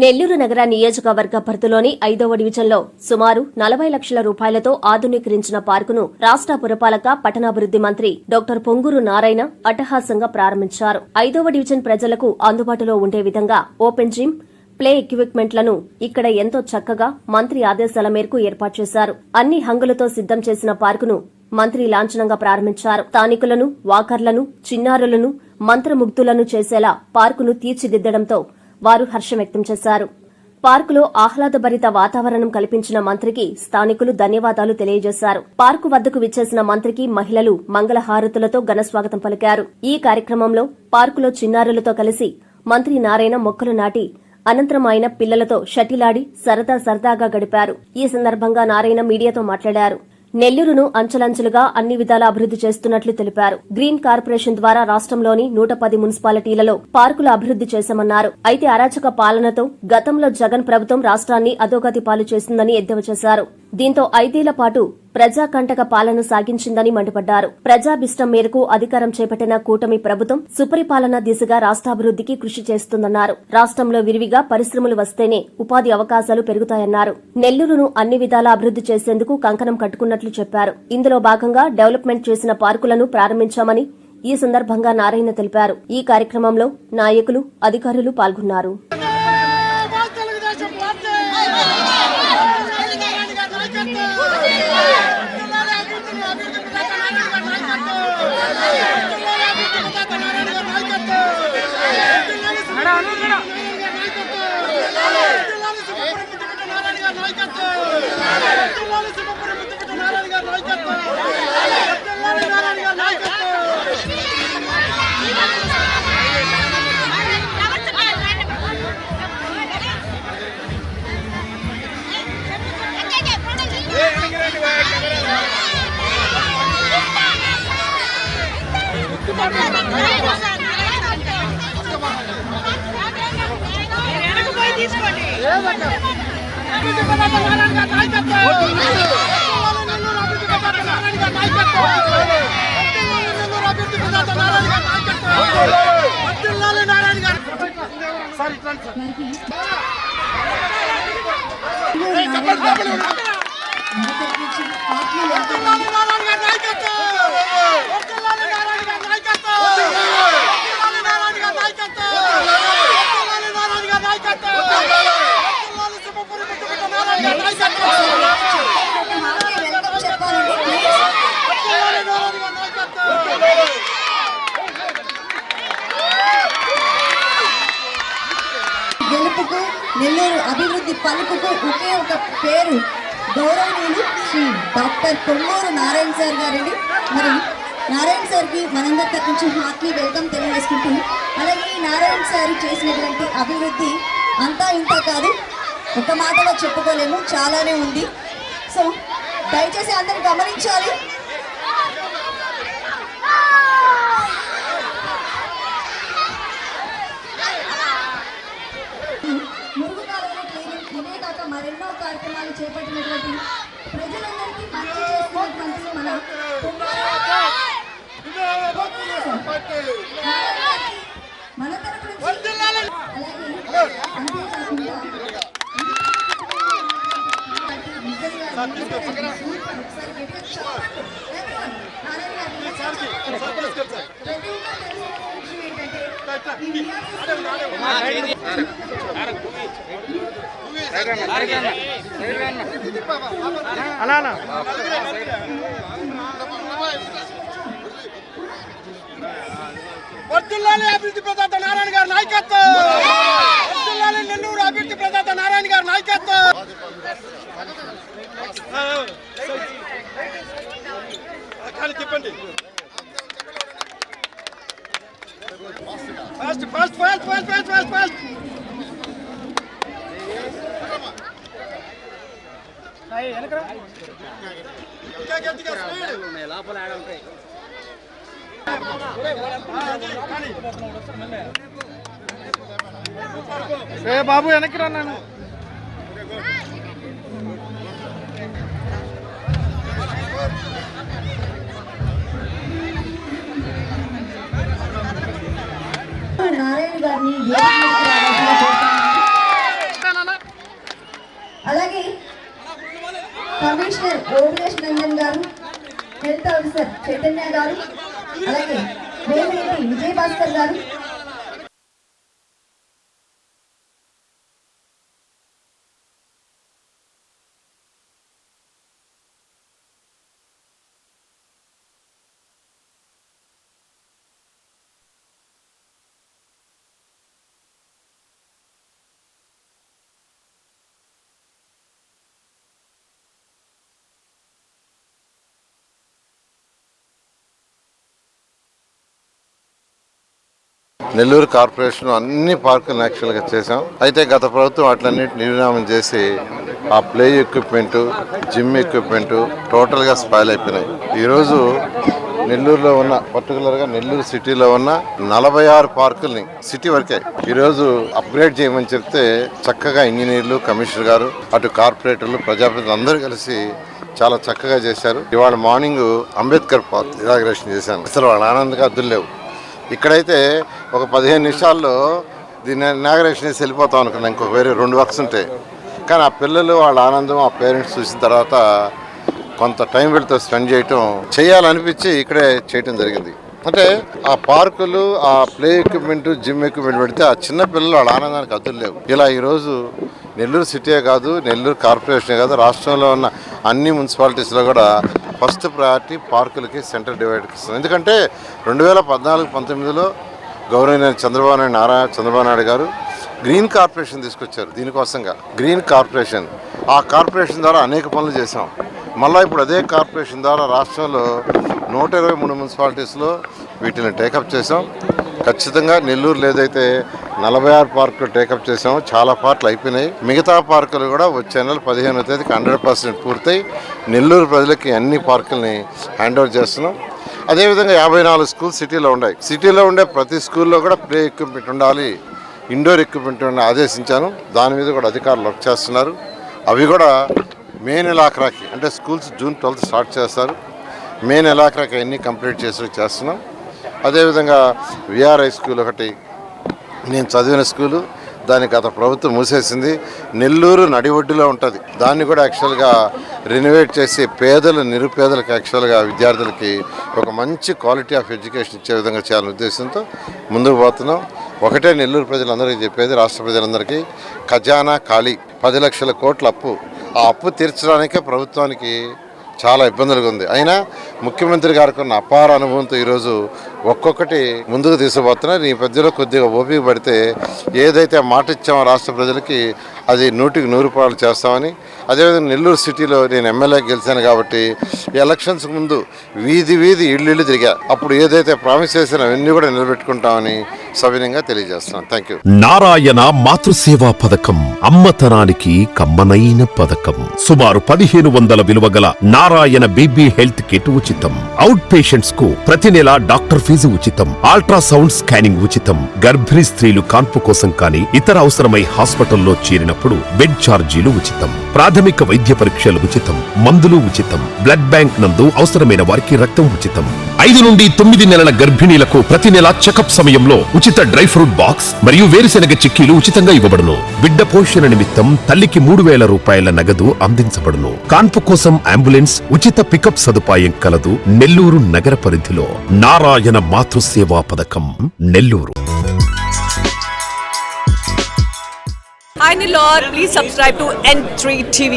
నెల్లూరు నగర నియోజకవర్గ పరిధిలోని 5వ డివిజన్లో సుమారు 40 లక్షల రూపాయలతో ఆధునీకరించిన పార్కును రాష్ట్ర పురపాలక పట్టణాభివృద్ది మంత్రి డాక్టర్ పొంగూరు నారాయణ అట్టహాసంగా ప్రారంభించారు. 5వ డివిజన్ ప్రజలకు అందుబాటులో ఉండే విధంగా ఓపెన్ జిమ్, ప్లే ఎక్విప్మెంట్లను ఇక్కడ ఎంతో చక్కగా మంత్రి ఆదేశాల మేరకు ఏర్పాటు చేశారు. అన్ని హంగులతో సిద్దం చేసిన పార్కును మంత్రి లాంఛనంగా ప్రారంభించారు. స్థానికులను, వాకర్లను, చిన్నారులను మంత్రముగ్ధులను చేసేలా పార్కును తీర్చిదిద్దడంతో వారు హర్షం వ్యక్తం చేశారు. పార్కులో ఆహ్లాదభరిత వాతావరణం కల్పించిన మంత్రికి స్థానికులు ధన్యవాదాలు తెలియజేశారు. పార్కు వద్దకు విచ్చేసిన మంత్రికి మహిళలు మంగళహారతులతో ఘనస్వాగతం పలికారు. ఈ కార్యక్రమంలో పార్కులో చిన్నారులతో కలిసి మంత్రి నారాయణ మొక్కలు నాటి అనంతరం ఆయన పిల్లలతో షటిలాడి సరదాగా గడిపారు. ఈ సందర్భంగా నారాయణ మీడియాతో మాట్లాడారు. నెల్లూరును అంచెలంచెలుగా అన్ని విధాలా అభివృద్ది చేస్తున్నట్లు తెలిపారు. గ్రీన్ కార్పొరేషన్ ద్వారా రాష్ట్రంలోని 110 మున్సిపాలిటీలలో పార్కుల అభివృద్ది చేశామన్నారు. అయితే అరాచక పాలనతో గతంలో జగన్ ప్రభుత్వం రాష్ట్రాన్ని అధోగతి పాలు చేసిందని ఎద్దేవా చేశారు. దీంతో 5 ఏళ్ల పాటు ప్రజాకంటక పాలన సాగించిందని మండిపడ్డారు. ప్రజాభిష్టం మేరకు అధికారం చేపట్టిన కూటమి ప్రభుత్వం సుపరిపాలన దిశగా రాష్ట్రాభివృద్దికి కృషి చేస్తుందన్నారు. రాష్ట్రంలో విరివిగా పరిశ్రమలు వస్తేనే ఉపాధి అవకాశాలు పెరుగుతాయన్నారు. నెల్లూరును అన్ని విధాలా అభివృద్ది చేసేందుకు కంకణం కట్టుకున్నట్లు చెప్పారు. ఇందులో భాగంగా డెవలప్మెంట్ చేసిన పార్కులను ప్రారంభించామని ఈ సందర్భంగా నారాయణ తెలిపారు. ఈ కార్యక్రమంలో నాయకులు, అధికారులు పాల్గొన్నారు. గెలుపుకు, నెల్లూరు అభివృద్ధి పలుకుకు ఒకే ఒక పేరు గౌరవనీయులు శ్రీ డాక్టర్ పొంగూరు నారాయణ సార్ గారండి. మరి నారాయణ సార్కి మనందరి తరఫు నుంచి హార్ట్లీ వెల్కమ్ తెలియజేసుకుంటూ, అలాగే నారాయణ సార్ చేసినటువంటి అభివృద్ధి అంతా ఇంత కాదు, ఒక మాటలో చెప్పుకోలేము, చాలానే ఉంది. సో దయచేసి అందరూ గమనించాలి. మురుగు కాలువల క్లీనింగ్, ఇదే కాక మరెన్నో కార్యక్రమాలు చేపట్టినటువంటి ప్రజలందరికీ మంచి చేస్తున్నటువంటి మన మన తరపు నుంచి అలాగే వర్ధిల్లాలి అభివృద్ధి ప్రదాత నారాయణ గారి నాయకత్వం. వర్ధిల్లాలి నెల్లూరు అభివృద్ధి ప్రదాత నారాయణ గారి నాయకత్వం. కానీ చెప్పండి fast fast fast fast fast fast fast బాబు వెనక్కి రాను. నారాయణ గారిని ఆఫీసర్ చైతన్య గారు, అలాగే వేమిరెడ్డి విజయభాస్కర్ గారు, నెల్లూరు కార్పొరేషన్ అన్ని పార్కులను యాక్చువల్గా చేశాం. అయితే గత ప్రభుత్వం వాటిలన్నింటి నిర్నామం చేసి ఆ ప్లే ఎక్విప్మెంట్, జిమ్ ఎక్విప్మెంట్ టోటల్గా స్పాయిల్ అయిపోయినాయి. ఈరోజు నెల్లూరులో ఉన్న, పర్టికులర్గా నెల్లూరు సిటీలో ఉన్న 46 పార్కుల్ని సిటీ వరకే ఈరోజు అప్గ్రేడ్ చేయమని చెప్తే చక్కగా ఇంజనీర్లు, కమిషనర్ గారు, అటు కార్పొరేటర్లు, ప్రజాప్రతినిధులు అందరూ కలిసి చాలా చక్కగా చేశారు. ఇవాళ మార్నింగ్ అంబేద్కర్ పార్క్ ఇనాగ్రేషన్ చేశాను. అసలు వాళ్ళ ఆనందంగా అద్దులు లేవు. ఇక్కడైతే ఒక 15 నిమిషాల్లో దీన్ని ఇనాగ్రేషన్ చేసి వెళ్ళిపోతాం అనుకున్నాను. ఇంకొక వేరే 2 వర్క్స్ ఉంటాయి. కానీ ఆ పిల్లలు వాళ్ళ ఆనందం, ఆ పేరెంట్స్ చూసిన తర్వాత కొంత టైం వీళ్ళతో స్పెండ్ చేయాలనిపించి ఇక్కడే చేయటం జరిగింది. అంటే ఆ పార్కులు, ఆ ప్లే ఎక్విప్మెంట్, జిమ్ ఎక్విప్మెంట్ పెడితే ఆ చిన్న పిల్లలు వాళ్ళ ఆనందానికి అద్దులు లేవు. ఇలా ఈరోజు నెల్లూరు సిటీయే కాదు, నెల్లూరు కార్పొరేషనే కాదు, రాష్ట్రంలో ఉన్న అన్ని మున్సిపాలిటీస్లో కూడా ఫస్ట్ ప్రయారిటీ పార్కులకి సెంటర్ డివైడ్కి ఇస్తుంది. ఎందుకంటే 2014-19లో గౌరవనీయ చంద్రబాబు నాయుడు గారు గ్రీన్ కార్పొరేషన్ తీసుకొచ్చారు. దీనికోసంగా గ్రీన్ కార్పొరేషన్, ఆ కార్పొరేషన్ ద్వారా అనేక పనులు చేశాం. మళ్ళీ ఇప్పుడు అదే కార్పొరేషన్ ద్వారా రాష్ట్రంలో 123 మున్సిపాలిటీస్లో వీటిని టేకప్ చేసాం. ఖచ్చితంగా నెల్లూరులో ఏదైతే 46 పార్కులు టేకప్ చేసామో చాలా పార్కులు అయిపోయినాయి. మిగతా పార్కులు కూడా వచ్చే నెల 15వ తేదీకి 100% పూర్తయి నెల్లూరు ప్రజలకి అన్ని పార్కుల్ని హ్యాండ్ ఓవర్ చేస్తున్నాం. అదేవిధంగా 54 స్కూల్స్ సిటీలో ఉన్నాయి. సిటీలో ఉండే ప్రతి స్కూల్లో కూడా ప్లే ఎక్విప్మెంట్ ఉండాలి, ఇండోర్ ఎక్విప్మెంట్ ఉండాలి ఆదేశించాను. దాని మీద కూడా అధికారులు వర్క్ చేస్తున్నారు. అవి కూడా మే నెలాఖరాకి, అంటే స్కూల్స్ జూన్ 12 స్టార్ట్ చేస్తారు. మే నెలాఖరాకి అన్నీ కంప్లీట్ చేస్తున్నాం. అదేవిధంగా విఆర్ఐ స్కూల్ ఒకటి నేను చదివిన స్కూలు, దాన్ని గత ప్రభుత్వం మూసేసింది. నెల్లూరు నడిఒడ్డులో ఉంటుంది. దాన్ని కూడా యాక్చువల్గా రెనోవేట్ చేసి నిరుపేదలకు యాక్చువల్గా విద్యార్థులకి ఒక మంచి క్వాలిటీ ఆఫ్ ఎడ్యుకేషన్ ఇచ్చే విధంగా చేయాలనే ఉద్దేశంతో ముందుకు పోతున్నాం. ఒకటే నెల్లూరు ప్రజలందరికీ చెప్పేది, రాష్ట్ర ప్రజలందరికీ, ఖజానా ఖాళీ, 10 లక్షల కోట్ల అప్పు. ఆ అప్పు తీర్చడానికే ప్రభుత్వానికి చాలా ఇబ్బందులుగా ఉంది. అయినా ముఖ్యమంత్రి గారికి ఉన్న అపార అనుభవంతో ఈరోజు ఒక్కొక్కటి ముందుకు తీసుకుపోతున్నారు. ఈ మధ్యలో కొద్దిగా ఓపిక పడితే ఏదైతే మాట ఇచ్చామో రాష్ట్ర ప్రజలకి అది 100కి 100 చేస్తామని. అదేవిధంగా నెల్లూరు సిటీలో నేను ఎమ్మెల్యే గెలిచాను కాబట్టి ఎలక్షన్స్ ముందు వీధి ఇళ్ళు తిరిగా. అప్పుడు ఏదైతే ప్రామిస్ చేసినా అవన్నీ కూడా నిలబెట్టుకుంటామని సవినయంగా తెలియజేస్తున్నాను. Thank you. నారాయణ మాతృసేవా పథకం అమ్మతనానికి కమ్మనైన పథకం. సుమారు 1500 విలువ గల నారాయణ బేబీ హెల్త్ కిట్ ఉచితం. అవుట్ పేషెంట్స్ కు ప్రతి నెల డాక్టర్ ఫీజు ఉచితం. అల్ట్రాసౌండ్ స్కానింగ్ ఉచితం. గర్భిణీ స్త్రీలు కాన్పు కోసం కానీ ఇతర అవసరమై హాస్పిటల్లో చేరినప్పుడు బెడ్ ఛార్జీలు ఉచితం. ప్రాథమిక వైద్య పరీక్షలు ఉచితం. మందులు ఉచితం. బ్లడ్ బ్యాంక్ నందు అవసరమైన వారికి రక్తం ఉచితం. 5 నుండి 9 నెలల గర్భిణీలకు ప్రతి నెల చెకప్ సమయంలో ఉచిత డ్రై ఫ్రూట్ బాక్స్ మరియు వేరుశెనగ చిక్కీలు ఉచితంగా ఇవ్వబడును. బిడ్డ పోషణ నిమిత్తం తల్లికి 3000 రూపాయల నగదు అందించబడును. కాన్పు కోసం అంబులెన్స్ ఉచిత పికప్ సదుపాయం కలదు. నెల్లూరు నగర పరిధిలో నారాయణ మాతృసేవా పథకం, Nellore. Hi Nilor, please subscribe to N3 TV.